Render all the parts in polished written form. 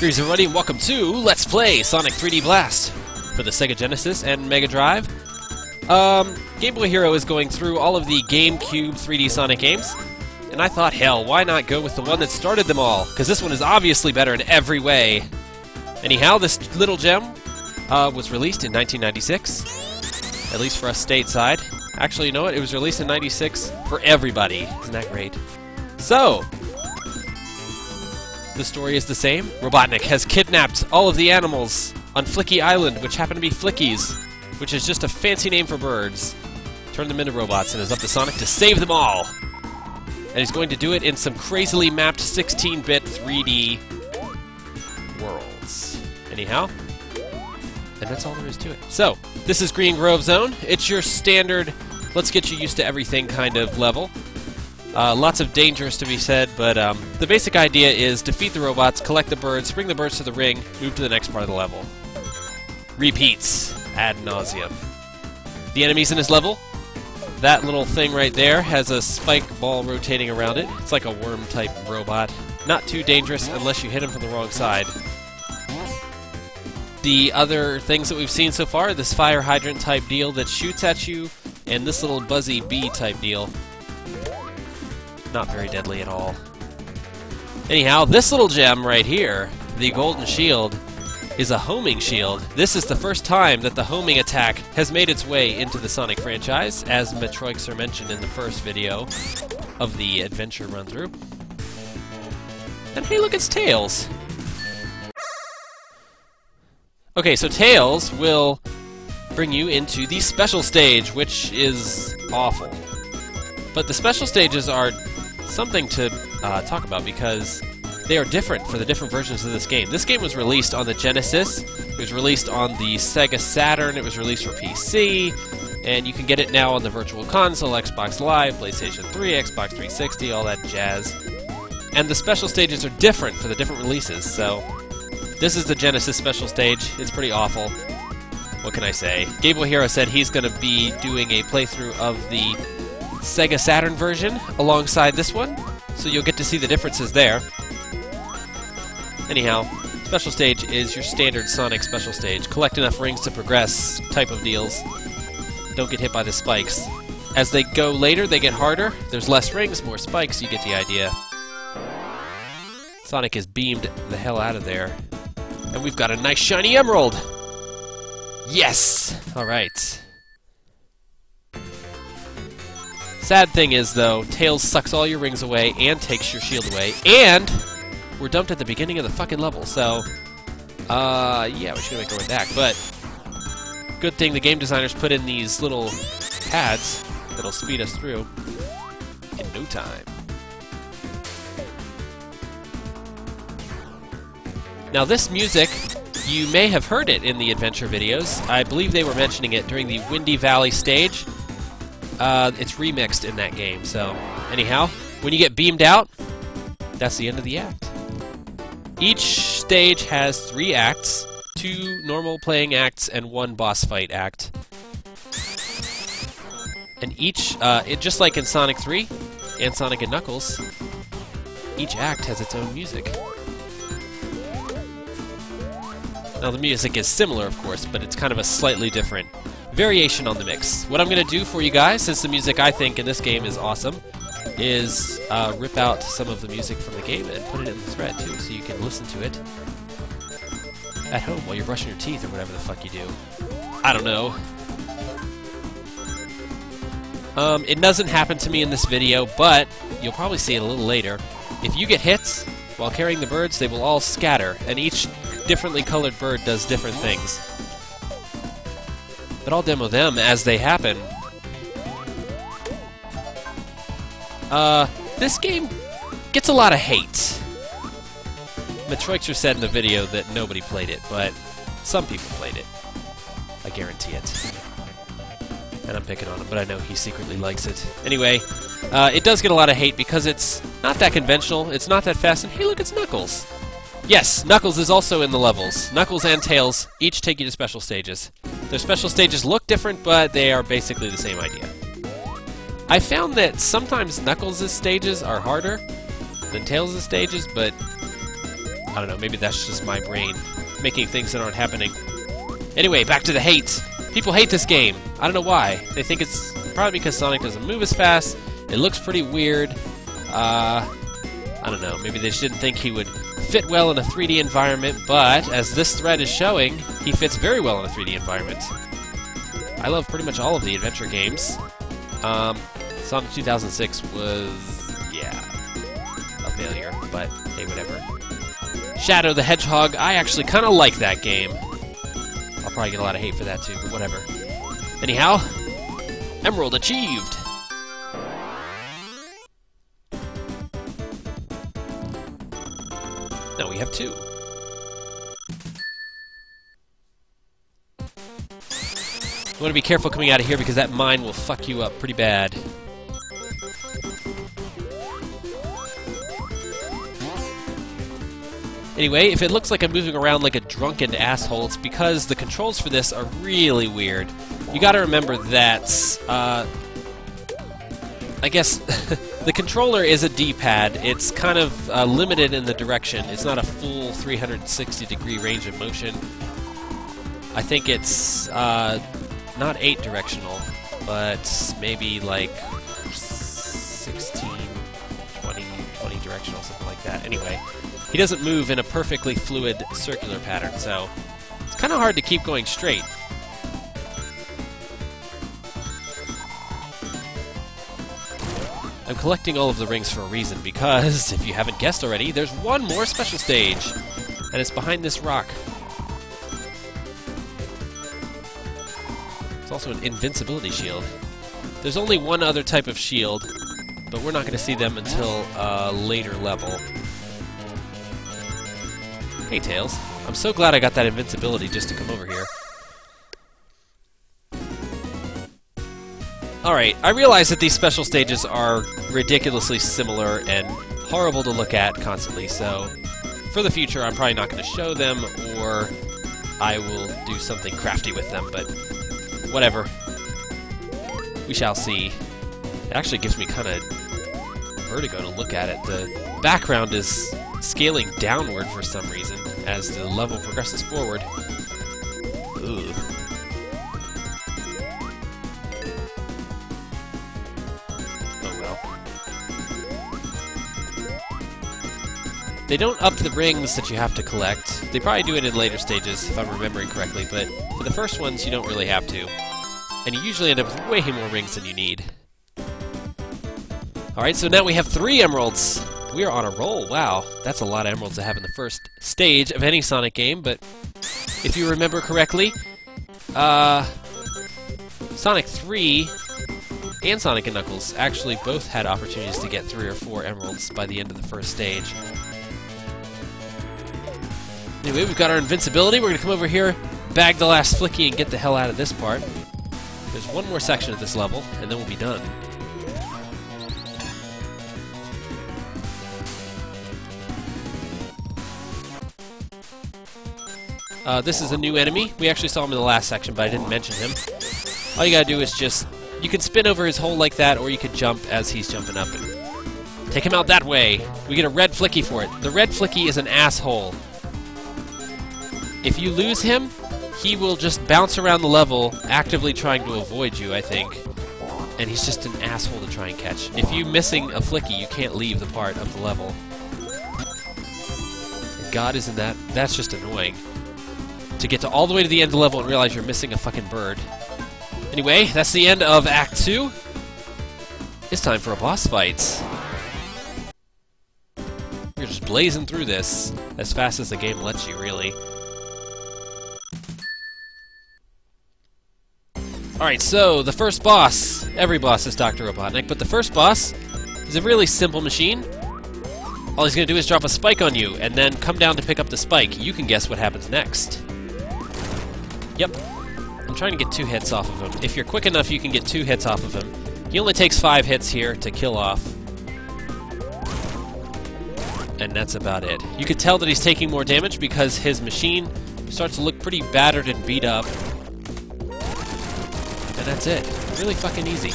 Greetings everybody and welcome to Let's Play Sonic 3D Blast for the Sega Genesis and Mega Drive. Game Boy Hero is going through all of the GameCube 3D Sonic games, and I thought, hell, why not go with the one that started them all? Because this one is obviously better in every way. Anyhow, this little gem was released in 1996, at least for us stateside. Actually, you know what? It was released in 96 for everybody. Isn't that great? So, the story is the same. Robotnik has kidnapped all of the animals on Flicky Island, which happen to be Flickies, which is just a fancy name for birds. Turned them into robots, and is up to Sonic to save them all. And he's going to do it in some crazily mapped 16-bit 3D worlds. Anyhow, and that's all there is to it. So, this is Green Grove Zone. It's your standard, let's get you used to everything kind of level. Lots of dangers to be said, but the basic idea is defeat the robots, collect the birds, bring the birds to the ring, move to the next part of the level. Repeats ad nauseum. The enemies in this level, that little thing right there has a spike ball rotating around it. It's like a worm-type robot. Not too dangerous unless you hit him from the wrong side. The other things that we've seen so far, this fire hydrant type deal that shoots at you, and this little buzzy bee type deal. Not very deadly at all. Anyhow, this little gem right here, the golden shield, is a homing shield. This is the first time that the homing attack has made its way into the Sonic franchise, as Metroixer mentioned in the first video of the adventure run-through. And hey, look, it's Tails! Okay, so Tails will bring you into the special stage, which is awful. But the special stages are something to talk about because they are different for the different versions of this game. This game was released on the Genesis, it was released on the Sega Saturn, it was released for PC, and you can get it now on the Virtual Console, Xbox Live, PlayStation 3, Xbox 360, all that jazz. And the special stages are different for the different releases, so this is the Genesis special stage. It's pretty awful. What can I say? Game Boy Hero said he's going to be doing a playthrough of the Sega Saturn version alongside this one, so you'll get to see the differences there. Anyhow, special stage is your standard Sonic special stage. Collect enough rings to progress type of deals. Don't get hit by the spikes. As they go later, they get harder. There's less rings, more spikes, you get the idea. Sonic is beamed the hell out of there. And we've got a nice shiny emerald! Yes! Alright. Sad thing is, though, Tails sucks all your rings away and takes your shield away, and we're dumped at the beginning of the fucking level, so, yeah, we should make our way back, but good thing the game designers put in these little pads that'll speed us through in no time. Now, this music, you may have heard it in the adventure videos. I believe they were mentioning it during the Windy Valley stage. It's remixed in that game, so anyhow, when you get beamed out, that's the end of the act. Each stage has 3 acts, 2 normal playing acts and 1 boss fight act. And each, just like in Sonic 3 and Sonic & Knuckles, each act has its own music. Now the music is similar, of course, but it's kind of a slightly different variation on the mix. What I'm going to do for you guys, since the music I think in this game is awesome, is rip out some of the music from the game and put it in the thread too, so you can listen to it at home while you're brushing your teeth or whatever the fuck you do. I don't know. It doesn't happen to me in this video, but you'll probably see it a little later. If you get hits while carrying the birds, they will all scatter, and each differently colored bird does different things. But I'll demo them as they happen. This game gets a lot of hate. Metroixer said in the video that nobody played it, but some people played it. I guarantee it. And I'm picking on him, but I know he secretly likes it. Anyway, it does get a lot of hate because it's not that conventional, it's not that fast, and hey look, it's Knuckles! Yes, Knuckles is also in the levels. Knuckles and Tails each take you to special stages. Their special stages look different, but they are basically the same idea. I found that sometimes Knuckles' stages are harder than Tails' stages, but I don't know, maybe that's just my brain making things that aren't happening. Anyway, back to the hate. People hate this game. I don't know why. They think it's probably because Sonic doesn't move as fast. It looks pretty weird. I don't know. Maybe they just didn't think he would fit well in a 3D environment, but as this thread is showing, he fits very well in a 3D environment. I love pretty much all of the adventure games. Sonic 2006 was, yeah, a failure, but hey, whatever. Shadow the Hedgehog, I actually kind of like that game. I'll probably get a lot of hate for that too, but whatever. Anyhow, Emerald achieved! Now we have 2. You want to be careful coming out of here because that mine will fuck you up pretty bad. Anyway, if it looks like I'm moving around like a drunken asshole, it's because the controls for this are really weird. You gotta remember that, I guess, the controller is a D-pad. It's kind of limited in the direction. It's not a full 360-degree range of motion. I think it's not 8-directional, but maybe like 16, 20 directional, something like that. Anyway, he doesn't move in a perfectly fluid circular pattern, so it's kind of hard to keep going straight. I'm collecting all of the rings for a reason, because, if you haven't guessed already, there's one more special stage, and it's behind this rock. It's also an invincibility shield. There's only one other type of shield, but we're not going to see them until a later level. Hey, Tails. I'm so glad I got that invincibility just to come over here. Alright, I realize that these special stages are ridiculously similar and horrible to look at constantly, so for the future I'm probably not going to show them, or I will do something crafty with them, but whatever. We shall see. It actually gives me kind of vertigo to look at it. The background is scaling downward for some reason as the level progresses forward. Ugh. Oh well. They don't up the rings that you have to collect. They probably do it in later stages, if I'm remembering correctly, but for the first ones you don't really have to. And you usually end up with way more rings than you need. Alright, so now we have 3 emeralds. We are on a roll. Wow, that's a lot of emeralds to have in the first stage of any Sonic game, but if you remember correctly, Sonic 3 and Sonic & Knuckles actually both had opportunities to get 3 or 4 emeralds by the end of the first stage. Anyway, we've got our invincibility. We're going to come over here, bag the last Flicky, and get the hell out of this part. There's one more section of this level, and then we'll be done. This is a new enemy. We actually saw him in the last section, but I didn't mention him. All you gotta do is just... You can spin over his hole like that, or you could jump as he's jumping up and take him out that way. We get a red Flicky for it. The red Flicky is an asshole. If you lose him, he will just bounce around the level, actively trying to avoid you, I think. And he's just an asshole to try and catch. If you're missing a Flicky, you can't leave the part of the level. And God, isn't that... That's just annoying. To get to all the way to the end of the level and realize you're missing a fucking bird. Anyway, that's the end of Act 2. It's time for a boss fight. You're just blazing through this as fast as the game lets you, really. Alright, so the first boss. Every boss is Dr. Robotnik, but the first boss is a really simple machine. All he's going to do is drop a spike on you, and then come down to pick up the spike. You can guess what happens next. Yep. I'm trying to get 2 hits off of him. If you're quick enough, you can get 2 hits off of him. He only takes 5 hits here to kill off. And that's about it. You can tell that he's taking more damage because his machine starts to look pretty battered and beat up. And that's it. Really fucking easy.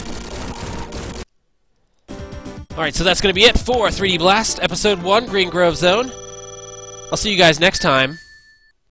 Alright, so that's going to be it for 3D Blast, Episode 1, Green Grove Zone. I'll see you guys next time